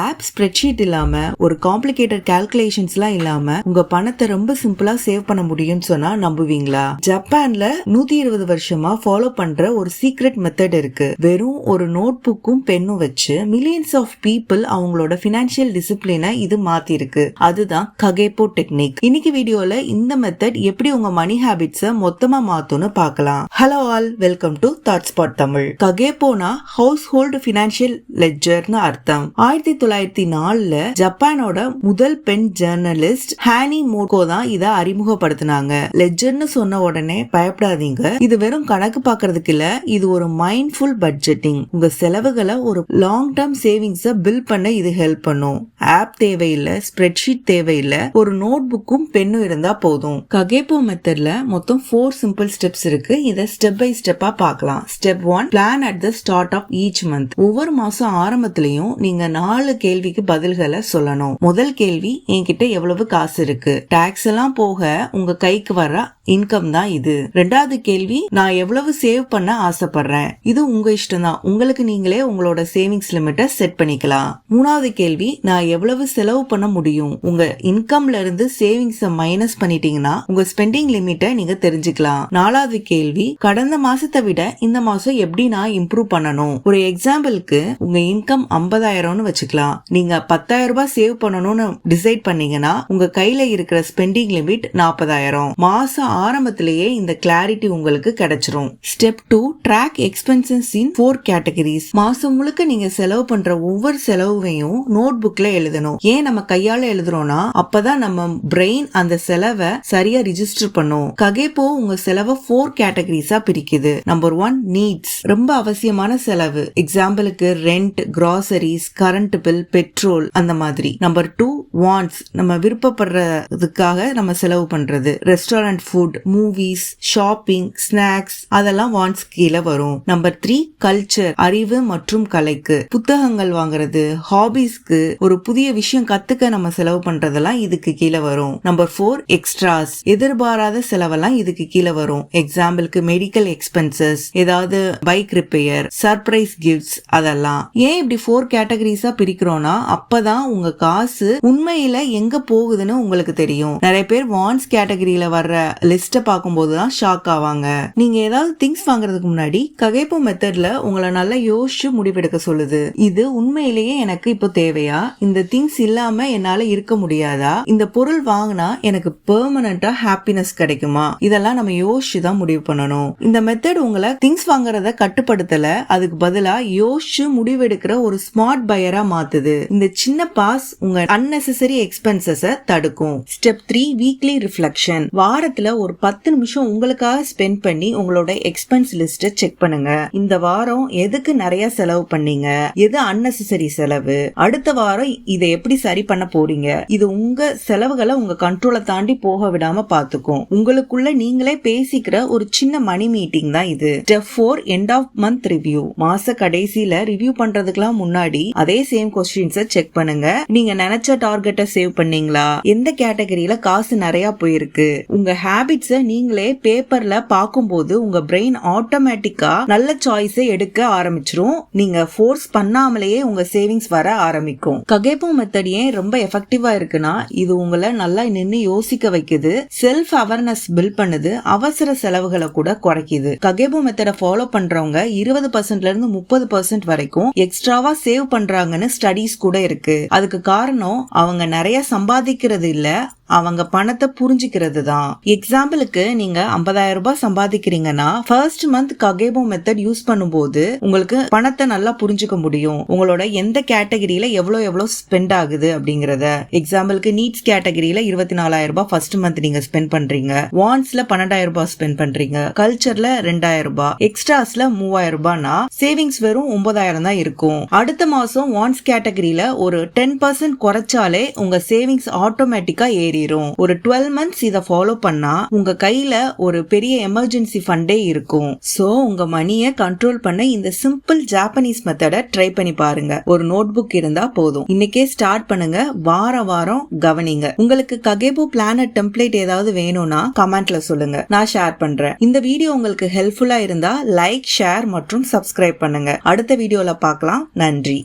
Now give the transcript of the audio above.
App spreadsheet இல்லாம ஒரு complicated கால்குலேஷன்ஸ்லாம் இல்லாம உங்க பணத்தை ரொம்ப சிம்பிளா சேவ் பண்ண முடியும்னு சொன்னா நம்புவீங்களா? ஜப்பான்ல 120 வருஷமா ஃபாலோ பண்ற ஒரு சீக்ரெட் மெத்தட் இருக்கு. வெறும் ஒரு நோட் புக்கும் பென்னும் வச்சு மில்லியன்ஸ் ஆஃப் பீப்புள் அவங்களோட பினான்சியல் டிசிப்ளினை இது மாத்தி இருக்கு. அதுதான் ககேப்போ டெக்னிக். இன்னைக்கு வீடியோல இந்த மெத்தட் எப்படி உங்க மணி ஹேபிட்ஸ மொத்தமா மாத்தும்னு பார்க்கலாம். Hello all, welcome to thought spot Tamil. ககேப்போனா ஹவுஸ் ஹோல்டு பினான்சியல் லெட்ஜர்னு அர்த்தம். 1904ல ஜப்பானோட முதல் பெண் ஜர்னலிஸ்ட் ஹானி மோகோ தான் இத அறிமுகப்படுத்தினாங்க. லெட்ஜர்னு சொன்ன உடனே பயப்படாதீங்க, இது வெறும் கணக்கு பாக்குறதுக்கு இல்ல, இது ஒரு மைண்ட்ஃபுல் பட்ஜெட்டிங். உங்க செலவுகளை ஒரு லாங் டர்ம் சேவிங்ஸ பில்ட் பண்ண இது ஹெல்ப் பண்ணும். ஆப் தேவையில்லை, ஸ்ப்ரெட்ஷீட் தேவையில்லை, ஒரு நோட் புக்கும் பென்னும் இருந்தா போதும். ககேப்போ மெத்தட்ல மொத்தம் 4 சிம்பிள் ஸ்டெப்ஸ் இருக்கு. இத ஸ்டெப் பை ஸ்டெப்பா பார்க்கலாம். Step 1, plan at the start of each month. ஒவ்வொரு மாசம் ஆரம்பத்திலையும் நீங்க 4 கேள்விக்கு பதில்களை சொல்லணும். முதல் கேள்வி, என்கிட்ட எவ்வளவு காசு இருக்கு? டாக்ஸ் எல்லாம் போக உங்க கைக்கு வர்ற இன்கம் தான் இது. ரெண்டாவது கேள்வி, நான் எவ்வளவு சேவ் பண்ண ஆசைப்படுறேன்? இது உங்க இஷ்டம் தான், உங்களுக்கு நீங்களே உங்களோட சேவிங்ஸ் லிமிட்டை செட் பண்ணிக்கலாம். மூணாவது கேள்வி, நான் எவ்வளவு செலவு பண்ண முடியும்? உங்க இன்கம்ல இருந்து சேவிங்ஸ் மைனஸ் பண்ணிட்டீங்கன்னா உங்க ஸ்பெண்டிங் லிமிட்டை நீங்க தெரிஞ்சுக்கலாம். நாலாவது கேள்வி, கடந்த மாசத்தை விட இந்த மாசம் எப்படி நான் இம்ப்ரூவ் பண்ணணும்? ஒரு எக்ஸாம்பிளுக்கு உங்க இன்கம் 50,000 வச்சுக்கலாம். நீங்க 10,000 ரூபாய் சேவ் பண்ணணும்னு டிசைட் பண்ணீங்கன்னா உங்க கையில இருக்கிற ஸ்பெண்டிங் லிமிட் 40,000. மாசம் ஆரம்பத்திலேயே இந்த கிளாரிட்டி உங்களுக்கு கிடைச்சிரும். ஸ்டெப் 2, ட்ராக் எக்ஸ்பென்சஸ் இன் 4 கேட்டகரிஸ். மாசம் முழுக்க நீங்க செலவு பண்ற ஒவ்வொரு செலவையும் நோட் புக்ல எழுதணும். ஏன் நம்ம கையால எழுதுறோம்னா அப்பதான் நம்ம பிரெயின் அந்த செலவை சரியா ரிஜிஸ்டர் பண்ணும். ககேப்போ உங்க செலவை 4 கேட்டகரிஸா பிரிக்குது. நம்பர் 1, நீட்ஸ், ரொம்ப அவசியமான செலவு. எக்ஸாம்பிளுக்கு rent, groceries, current bill, petrol, அந்த மாதிரி. நம்பர் 2, வாண்ட்ஸ், நம்ம விருப்பப்படுறதுக்காக நம்ம செலவு பண்றது. Restaurant food, movies, shopping, snacks, அதெல்லாம் வாண்ட்ஸ் கீழே வரும். நம்பர் 3, கல்ச்சர், அறிவு மற்றும் கலைக்கு. புத்தகங்கள் வாங்குறது, ஹாபிஸ்க்கு, ஒரு புதிய விஷயம் கத்துக்க நம்ம செலவு பண்றதெல்லாம் இதுக்கு கீழே வரும். நம்பர் 4, எக்ஸ்ட்ராஸ், எதிர்பாராத செலவெல்லாம் இதுக்கு கீழே வரும். எக்ஸாம்பிளுக்கு மெடிக்கல் எக்ஸ்பென்சஸ், ஏதாவது பைக் ரிப்பேர், சர்ப்ரைஸ் கிஃப்ட்ஸ், அதெல்லாம். ஏன் இப்படி 4 கேட்டகரிஸா பிரிக்கிறோம்னா அப்பதான் உங்க காசு உண்மையில எங்க போகுதுன்னு உங்களுக்கு தெரியும். நிறைய பேர் வாண்ட்ஸ் கேட்டகரியில வர்ற லிஸ்ட பார்க்கும்போதுதான் ஷாக் ஆவாங்க. நீங்க ஏதாவது திங்ஸ் வாங்குறதுக்கு முன்னாடி ககேப்போ மெத்தட்ல உங்களை நல்லா யோசிச்சு முடிவெடுக்க சொல்லுது. இது உண்மையிலேயே எனக்கு இப்போ தேவையா? இந்த திங்ஸ் இல்லாம என்னால இருக்க முடியாதா? இந்த பொருள் வாங்கினா எனக்கு பெர்மனண்டா ஹாப்பினஸ் கிடைக்குமா? இதெல்லாம் நம்ம யோசிச்சு தான் முடிவு பண்ணணும். இந்த மெத்தட் உங்களை திங்ஸ் வாங்குறத கட்டுப்படுத்தல, அதுக்கு பதிலா யோசிச்சு முடிவெடுக்கிற ஒரு ஸ்மார்ட் பையரா மாத்துது. இந்த சின்ன பாஸ் உங்க அன்னெசரி எக்ஸ்பென்சஸ தடுக்கும். Step 3, weekly reflection. வாரத்துல ஒரு 10 நிமிஷம் உங்களுக்காக ஸ்பெண்ட் பண்ணி உங்களோட எக்ஸ்பென்ஸ் லிஸ்ட செக் பண்ணுங்க. இந்த வாரம் எதுக்கு நிறைய செலவு பண்ணீங்க? எது அன்னெசரி செலவு? அடுத்த வாரம் இதை எப்படி சரி பண்ண போறீங்க? இது உங்க செலவுகளை உங்க கண்ட்ரோலை தாண்டி போக விடாம பாத்துக்கும். உங்களுக்குள்ள நீங்களே பேசிக்கிற ஒரு சின்ன மணி மீட்டிங் தான் இது. Step 4, end of month review. மாச கடைசியில ரிவ்யூ பண்றதுக்கெல்லாம் முன்னாடி அதே சேம் கொஸ்டின்ஸ செக் பண்ணுங்க. நீங்க நினைச்ச டார்கெட்டை சேவ் பண்ணீங்களா? எந்த கேட்டகரியில காசு நிறைய போயிருக்கு? உங்க ஹேபிட்ஸ நீங்களே பேப்பர்ல பாக்கும்போது உங்க பிரெயின் ஆட்டோமேட்டிக்கா நல்ல சாய்ஸை எடுக்க ஆரம்பிச்சிரும். நீங்க ஃபோர்ஸ் பண்ணாமலேயே உங்க சேவிங்ஸ் வர ஆரம்பிக்கும். ககேப்போ மெத்தட் ஏன் ரொம்ப எஃபெக்டிவா இருக்குன்னா இது உங்களை நல்லா நின்னு யோசிக்க வைக்குது, செல்ஃப் அவேர்னஸ் பில்ட் பண்ணுது, அவசர செலவுகளை கூட குறைக்குது. ககேப்போ மெத்தட ஃபாலோ பண்றவங்க 20%ல இருந்து 30% வரைக்கும் எக்ஸ்ட்ராவா சேவ் பண்றாங்கன்னு ஸ்டடீஸ் கூட இருக்கு. அதுக்கு காரணம் அவங்க நிறைய சம்பாதிக்கிறது இல்ல, அவங்க பணத்தை புரிஞ்சுக்கிறது தான். எக்ஸாம்பிளுக்கு நீங்க 50,000 ரூபாய் சம்பாதிக்கிறீங்கன்னா ஃபர்ஸ்ட் மந்த் ககேப்போ மெத்தட் யூஸ் பண்ணும்போது உங்களுக்கு பணத்தை நல்லா புரிஞ்சுக்க முடியும். உங்களோட எந்த கேட்டகரியில எவ்வளவு ஸ்பெண்ட் ஆகுது அப்படிங்கறத. எக்ஸாம்பிளுக்கு நீட்ஸ் கேட்டகரியில 24,000 ரூபாய் ஃபர்ஸ்ட் மந்த் நீங்க ஸ்பெண்ட் பண்றீங்க, வாண்ட்ஸ்ல 12,000 ரூபாய் ஸ்பெண்ட் பண்றீங்க, கல்ச்சர்ல 2,000 ரூபாய், எக்ஸ்ட்ராஸ்ல 3,000 ரூபாய்னா சேவிங்ஸ் வெறும் 9,000 தான் இருக்கும். அடுத்த மாசம் வாண்ட்ஸ் கேட்டகரியில ஒரு 10% குறைச்சாலே உங்க சேவிங்ஸ் ஆட்டோமேட்டிக்கா ஏறி ஒரு 12 months இத ஃபாலோ பண்ணா உங்க கையில ஒரு பெரிய எமர்ஜென்சி ஃபண்டே இருக்கும். சோ உங்க மணியை கண்ட்ரோல் பண்ண இந்த சிம்பிள் ஜாப்பனீஸ் மெத்தட ட்ரை பண்ணி பாருங்க. ஒரு நோட் புக் இருந்தா போதும். இன்னைக்கே ஸ்டார்ட் பண்ணுங்க, வாரம் கவனிங்க. உங்களுக்கு ககேப்போ பிளானர் டெம்ப்ளேட் ஏதாவது வேணும்னா கமெண்ட்ல சொல்லுங்க, நான் ஷேர் பண்றேன். இந்த வீடியோ உங்களுக்கு ஹெல்ப்ஃபுல்லா இருந்தா லைக், ஷேர் மற்றும் சப்ஸ்கிரைப் பண்ணுங்க. அடுத்த வீடியோல பார்க்கலாம். நன்றி.